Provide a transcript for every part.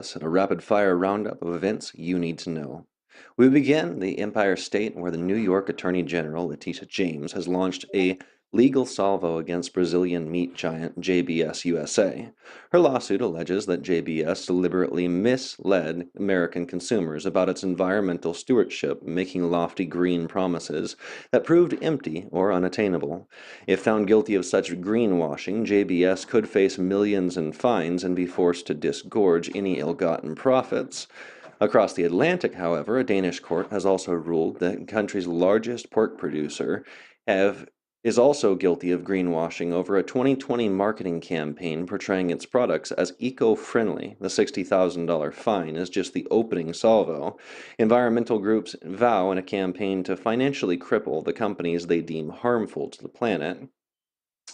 A rapid-fire roundup of events you need to know. We begin the Empire State, where the New York Attorney General Letitia James has launched a legal salvo against Brazilian meat giant JBS USA. Her lawsuit alleges that JBS deliberately misled American consumers about its environmental stewardship, making lofty green promises that proved empty or unattainable. If found guilty of such greenwashing, JBS could face millions in fines and be forced to disgorge any ill-gotten profits. Across the Atlantic, however, a Danish court has also ruled that the country's largest pork producer have is also guilty of greenwashing over a 2020 marketing campaign portraying its products as eco-friendly. The $60,000 fine is just the opening salvo. Environmental groups vow in a campaign to financially cripple the companies they deem harmful to the planet.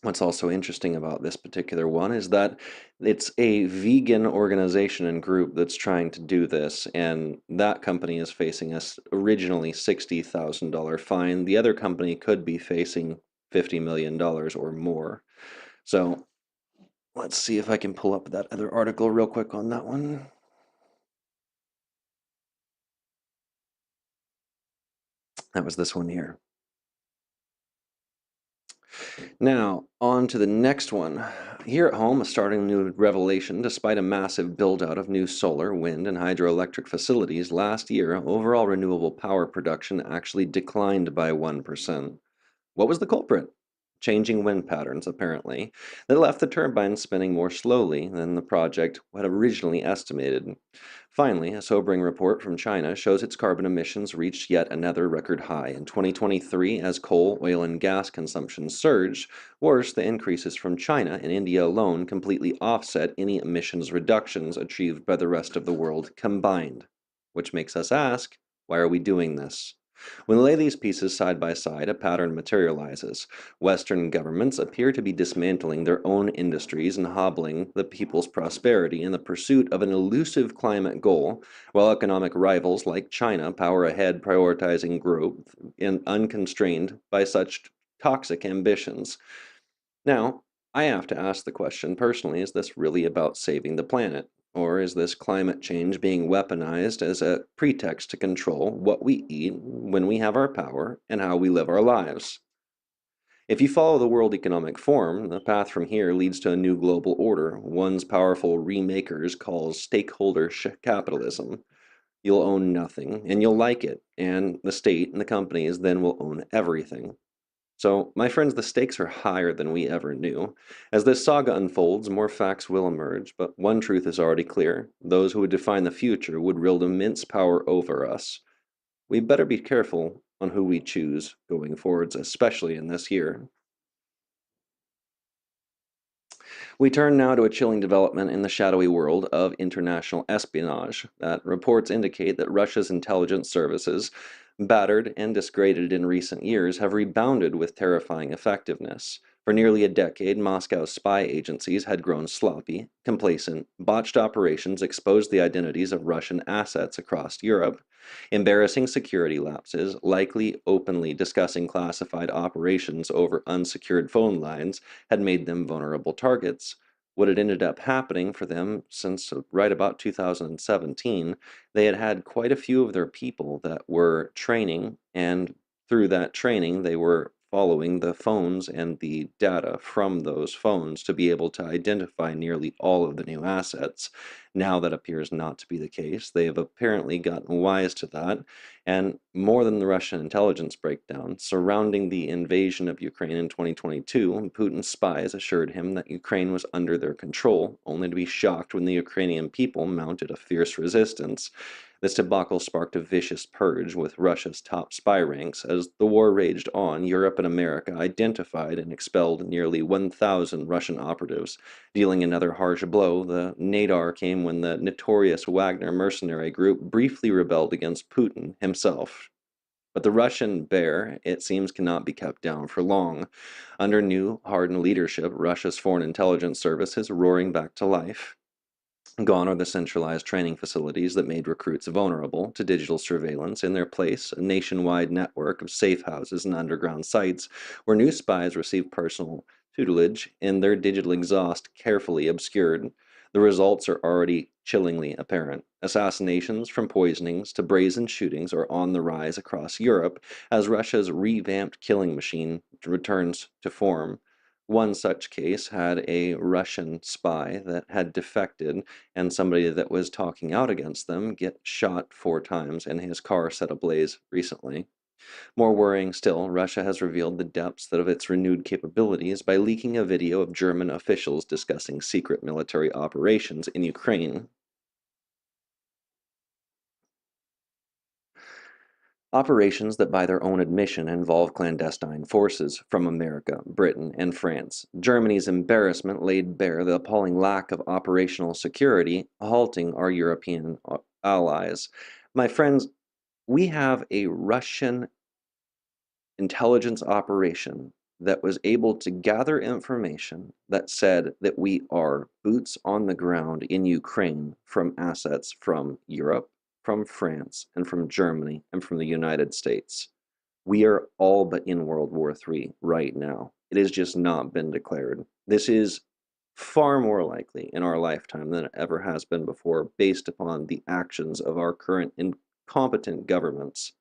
What's also interesting about this particular one is that it's a vegan organization and group that's trying to do this, and that company is facing a originally $60,000 fine. The other company could be facing $50 million or more. So let's see if I can pull up that other article real quick on that one. That was this one here. Now, on to the next one. Here at home, a startling new revelation: despite a massive build-out of new solar, wind, and hydroelectric facilities last year, overall renewable power production actually declined by 1%. What was the culprit? Changing wind patterns, apparently, that left the turbines spinning more slowly than the project had originally estimated. Finally, a sobering report from China shows its carbon emissions reached yet another record high in 2023 as coal, oil, and gas consumption surged. Worse, the increases from China and India alone completely offset any emissions reductions achieved by the rest of the world combined. Which makes us ask, why are we doing this? When we lay these pieces side by side, a pattern materializes. Western governments appear to be dismantling their own industries and hobbling the people's prosperity in the pursuit of an elusive climate goal, while economic rivals like China power ahead, prioritizing growth and unconstrained by such toxic ambitions. Now, I have to ask the question personally, is this really about saving the planet? Or is this climate change being weaponized as a pretext to control what we eat, when we have our power, and how we live our lives? If you follow the World Economic Forum, the path from here leads to a new global order, one's powerful remakers calls stakeholder capitalism. You'll own nothing, and you'll like it, and the state and the companies then will own everything. So, my friends, the stakes are higher than we ever knew. As this saga unfolds, more facts will emerge, but one truth is already clear: those who would define the future would wield immense power over us. We better be careful on who we choose going forwards, especially in this year. We turn now to a chilling development in the shadowy world of international espionage. That reports indicate that Russia's intelligence services, battered and disgraded in recent years, have rebounded with terrifying effectiveness. For nearly a decade, Moscow's spy agencies had grown sloppy, complacent. Botched operations exposed the identities of Russian assets across Europe. Embarrassing security lapses, likely openly discussing classified operations over unsecured phone lines, had made them vulnerable targets. What had ended up happening for them since right about 2017, they had had quite a few of their people that were training, and through that training, they were following the phones and the data from those phones to be able to identify nearly all of the new assets. Now that appears not to be the case. They have apparently gotten wise to that, and more than the Russian intelligence breakdown, surrounding the invasion of Ukraine in 2022, Putin's spies assured him that Ukraine was under their control, only to be shocked when the Ukrainian people mounted a fierce resistance. This debacle sparked a vicious purge with Russia's top spy ranks. As the war raged on, Europe and America identified and expelled nearly 1,000 Russian operatives. Dealing another harsh blow, the nadir came when the notorious Wagner mercenary group briefly rebelled against Putin himself. But the Russian bear, it seems, cannot be kept down for long. Under new, hardened leadership, Russia's foreign intelligence service is roaring back to life. Gone are the centralized training facilities that made recruits vulnerable to digital surveillance. In their place, a nationwide network of safe houses and underground sites where new spies receive personal tutelage and their digital exhaust carefully obscured. The results are already chillingly apparent. Assassinations, from poisonings to brazen shootings, are on the rise across Europe as Russia's revamped killing machine returns to form. One such case had a Russian spy that had defected, and somebody that was talking out against them get shot 4 times and his car set ablaze recently. More worrying still, Russia has revealed the depths of its renewed capabilities by leaking a video of German officials discussing secret military operations in Ukraine. Operations that, by their own admission, involve clandestine forces from America, Britain, and France. Germany's embarrassment laid bare the appalling lack of operational security, halting our European allies. My friends, we have a Russian intelligence operation that was able to gather information that said that we are boots on the ground in Ukraine from assets from Europe, from France, and from Germany, and from the United States. We are all but in World War III right now. It has just not been declared. This is far more likely in our lifetime than it ever has been before, based upon the actions of our current incompetent governments.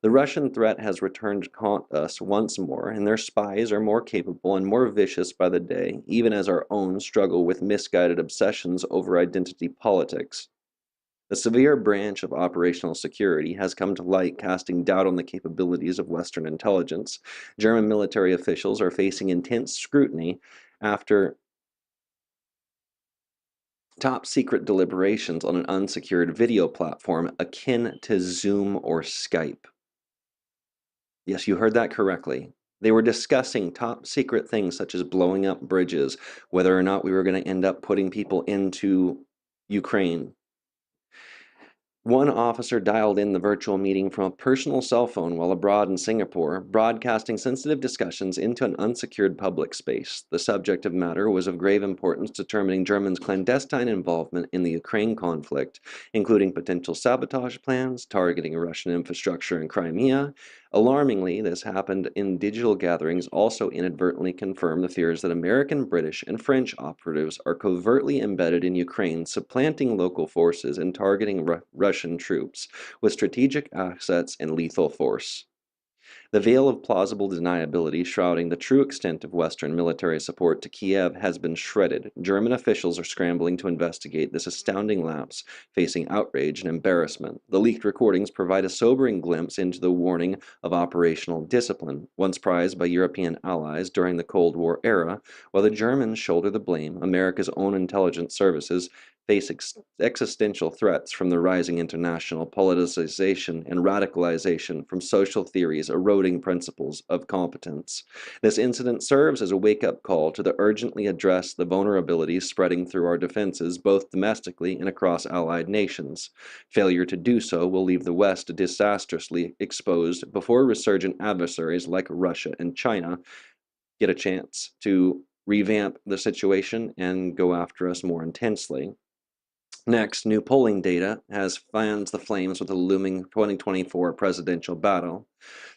The Russian threat has returned to haunt us once more, and their spies are more capable and more vicious by the day, even as our own struggle with misguided obsessions over identity politics. The severe branch of operational security has come to light, casting doubt on the capabilities of Western intelligence. German military officials are facing intense scrutiny after top secret deliberations on an unsecured video platform akin to Zoom or Skype. Yes, you heard that correctly. They were discussing top secret things such as blowing up bridges, whether or not we were going to end up putting people into Ukraine. One officer dialed in the virtual meeting from a personal cell phone while abroad in Singapore, broadcasting sensitive discussions into an unsecured public space. The subject of matter was of grave importance, determining Germany's clandestine involvement in the Ukraine conflict, including potential sabotage plans, targeting Russian infrastructure in Crimea. Alarmingly, this happened in digital gatherings, also inadvertently confirmed the fears that American, British, and French operatives are covertly embedded in Ukraine, supplanting local forces and targeting Russian troops with strategic assets and lethal force. The veil of plausible deniability shrouding the true extent of Western military support to Kiev has been shredded. German officials are scrambling to investigate this astounding lapse, facing outrage and embarrassment. The leaked recordings provide a sobering glimpse into the warning of operational discipline, once prized by European allies during the Cold War era. While the Germans shoulder the blame, America's own intelligence services face existential threats from the rising international politicization and radicalization from social theories eroding principles of competence. This incident serves as a wake-up call to urgently address the vulnerabilities spreading through our defenses both domestically and across allied nations. Failure to do so will leave the West disastrously exposed before resurgent adversaries like Russia and China get a chance to revamp the situation and go after us more intensely. Next, new polling data has fans the flames with the looming 2024 presidential battle.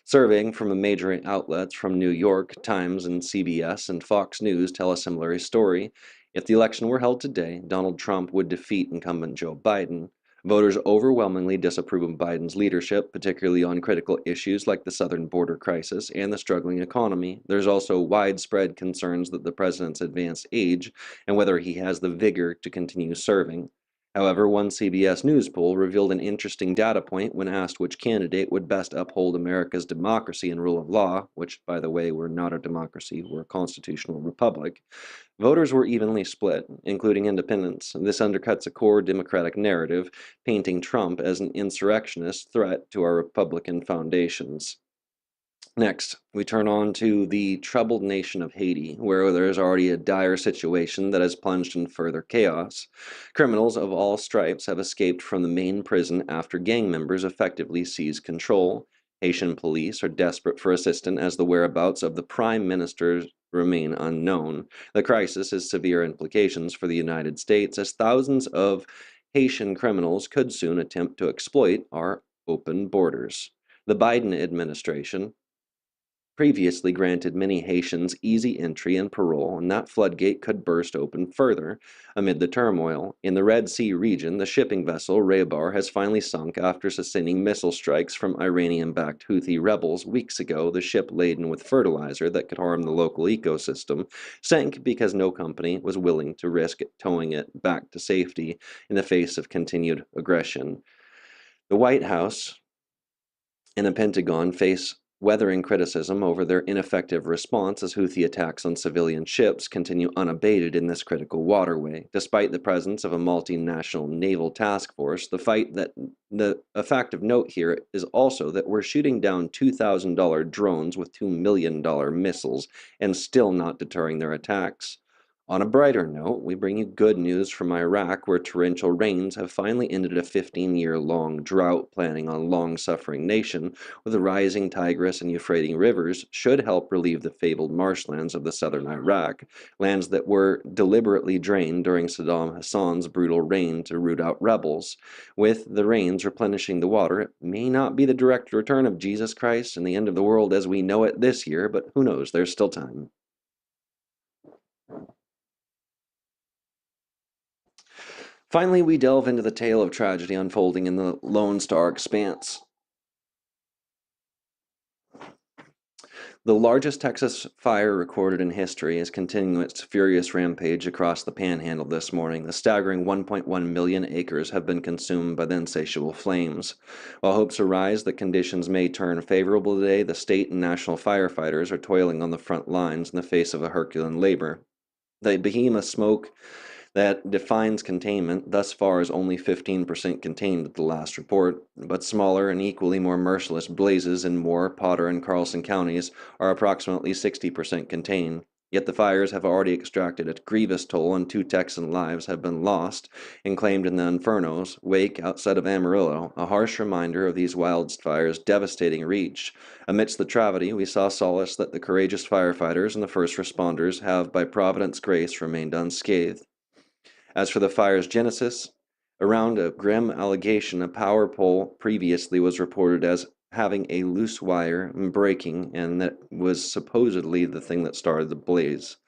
Surveying from major outlets from New York Times and CBS and Fox News tell a similar story. If the election were held today, Donald Trump would defeat incumbent Joe Biden. Voters overwhelmingly disapprove of Biden's leadership, particularly on critical issues like the southern border crisis and the struggling economy. There's also widespread concerns that the president's advanced age and whether he has the vigor to continue serving. However, one CBS News poll revealed an interesting data point when asked which candidate would best uphold America's democracy and rule of law, which, by the way, we're not a democracy, we're a constitutional republic. Voters were evenly split, including independents. This undercuts a core Democratic narrative, painting Trump as an insurrectionist threat to our Republican foundations. Next, we turn on to the troubled nation of Haiti, where there is already a dire situation that has plunged in further chaos. Criminals of all stripes have escaped from the main prison after gang members effectively seized control. Haitian police are desperate for assistance as the whereabouts of the prime minister remain unknown. The crisis has severe implications for the United States, as thousands of Haitian criminals could soon attempt to exploit our open borders. The Biden administration previously granted many Haitians easy entry and parole, and that floodgate could burst open further amid the turmoil. In the Red Sea region, the shipping vessel Raybar has finally sunk after sustaining missile strikes from Iranian-backed Houthi rebels. Weeks ago, the ship laden with fertilizer that could harm the local ecosystem sank because no company was willing to risk towing it back to safety in the face of continued aggression. The White House and the Pentagon face weathering criticism over their ineffective response as Houthi attacks on civilian ships continue unabated in this critical waterway. Despite the presence of a multinational naval task force, a fact of note here is also that we're shooting down $2,000 drones with $2 million missiles and still not deterring their attacks. On a brighter note, we bring you good news from Iraq, where torrential rains have finally ended a 15-year-long drought plaguing a long-suffering nation, with the rising Tigris and Euphrates rivers should help relieve the fabled marshlands of the southern Iraq, lands that were deliberately drained during Saddam Hussein's brutal reign to root out rebels. With the rains replenishing the water, it may not be the direct return of Jesus Christ and the end of the world as we know it this year, but who knows, there's still time. Finally, we delve into the tale of tragedy unfolding in the Lone Star Expanse. The largest Texas fire recorded in history is continuing its furious rampage across the panhandle this morning. The staggering 1.1 million acres have been consumed by the insatiable flames. While hopes arise that conditions may turn favorable today, the state and national firefighters are toiling on the front lines in the face of a Herculean labor. The behemoth smoke that defines containment thus far is only 15% contained at the last report, but smaller and equally more merciless blazes in Moore, Potter, and Carlson counties are approximately 60% contained. Yet the fires have already extracted a grievous toll, and 2 Texan lives have been lost and claimed in the Inferno's wake outside of Amarillo, a harsh reminder of these wildfires' devastating reach. Amidst the tragedy, we saw solace that the courageous firefighters and the first responders have, by Providence grace, remained unscathed. As for the fire's genesis, around a grim allegation, a power pole previously was reported as having a loose wire and breaking, and that was supposedly the thing that started the blaze.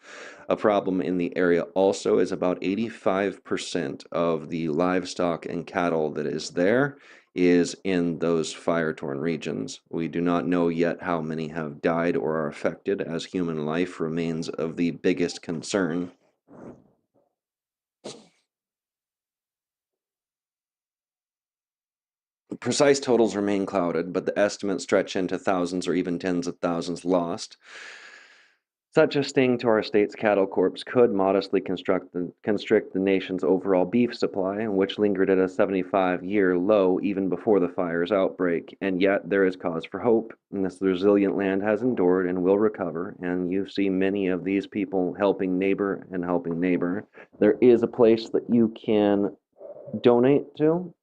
A problem in the area also is about 85% of the livestock and cattle that is there is in those fire-torn regions. We do not know yet how many have died or are affected, as human life remains of the biggest concern. Precise totals remain clouded, but the estimates stretch into thousands or even tens of thousands lost. Such a sting to our state's cattle corps could modestly constrict the nation's overall beef supply, which lingered at a 75-year low even before the fire's outbreak. And yet there is cause for hope, and this resilient land has endured and will recover, and you see many of these people helping neighbor and helping neighbor. There is a place that you can donate to.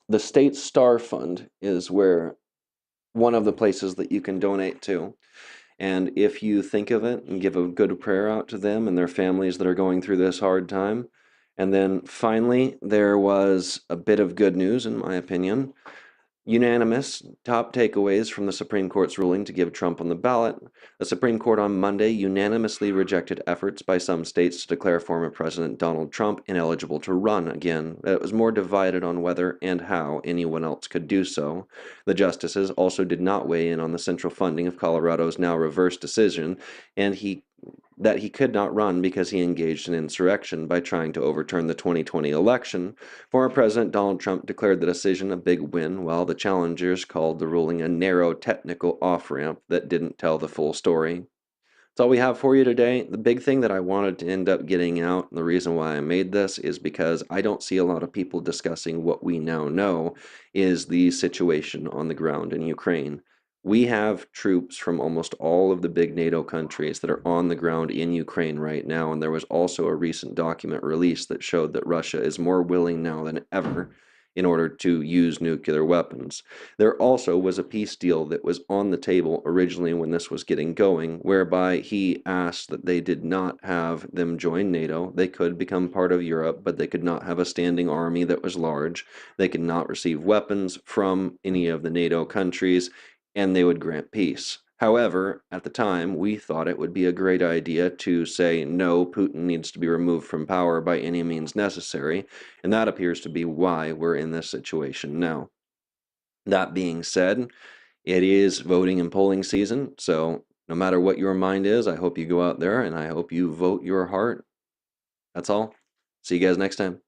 The State Star Fund is where one of the places that you can donate to. And if you think of it and give a good prayer out to them and their families that are going through this hard time. And then finally, there was a bit of good news, in my opinion. Unanimous top takeaways from the Supreme Court's ruling to give Trump on the ballot. The Supreme Court on Monday unanimously rejected efforts by some states to declare former President Donald Trump ineligible to run again. It was more divided on whether and how anyone else could do so. The justices also did not weigh in on the central funding of Colorado's now reversed decision, and that he could not run because he engaged in insurrection by trying to overturn the 2020 election. Former President Donald Trump declared the decision a big win, while the challengers called the ruling a narrow technical off-ramp that didn't tell the full story. That's all we have for you today. The big thing that I wanted to end up getting out, and the reason why I made this, is because I don't see a lot of people discussing what we now know is the situation on the ground in Ukraine. We have troops from almost all of the big NATO countries that are on the ground in Ukraine right now, and there was also a recent document released that showed that Russia is more willing now than ever in order to use nuclear weapons. There also was a peace deal that was on the table originally when this was getting going, whereby he asked that they did not have them join NATO. They could become part of Europe, but they could not have a standing army that was large. They could not receive weapons from any of the NATO countries. and they would grant peace. However, at the time, we thought it would be a great idea to say, no, Putin needs to be removed from power by any means necessary, and that appears to be why we're in this situation now. That being said, it is voting and polling season, so no matter what your mind is, I hope you go out there and I hope you vote your heart. That's all. See you guys next time.